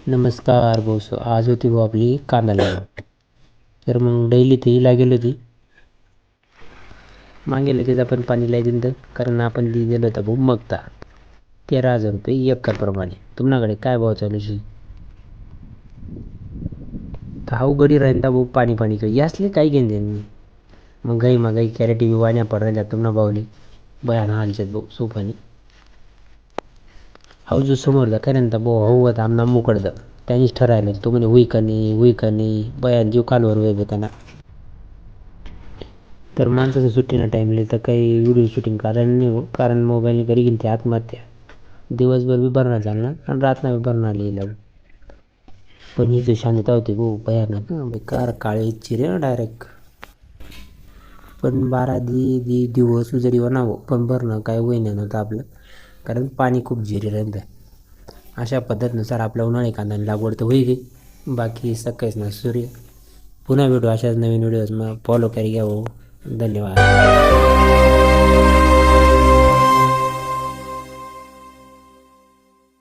नमस्कार बोस. आज होती भाऊ आपली कांदा लागवड. तर मग डेली ती लागेल होती. मागे लगेच आपण पाणी लावून तर कारण आपण दिलेलं होतं भाऊ मगता 13,000 रुपये एकरप्रमाणे. तुमच्याकडे काय भाव चालू आहे? तर हा गडी राहील भाऊ पाणी पाणी काही यासले काही घेऊन देईन. मग गाई मग गाई कॅरेटी बी वाण्या पड राहिल्या तुम्हाला भाऊली बयान हालच्यात भाऊ सोपानी. हा जो समोर करेन तर भाऊ हो आमना मोकडतं त्यांनीच ठरायला तो म्हणे होई का नाही बयान जीव कालवर वेळ त्यांना. तर माणसाचं सुट्टीना टाईमले तर काही व्हिडिओ शूटिंग कारण नाही हो, कारण मोबाईल घरी घेऊन ते आत्महत्या दिवसभर बी भरणार चालणार आणि रातना बी भरणार लिहिलं. पण ही जी शांतता होती भाऊ भयानक बेकार काळे चिरे डायरेक्ट. पण 12 दिवस जरी बनावं पण भरणं काय होईना नव्हतं आपलं, कारण पाणी खूप जिरे राहिलं. अशा पद्धतीनुसार आपल्या उन्हाळी कांद्याने लागवड तर होईल. बाकी सकाळीच ना सूर्य. पुन्हा भेटू अशाच नवीन व्हिडिओज. मग फॉलो करी घ्या हो. धन्यवाद.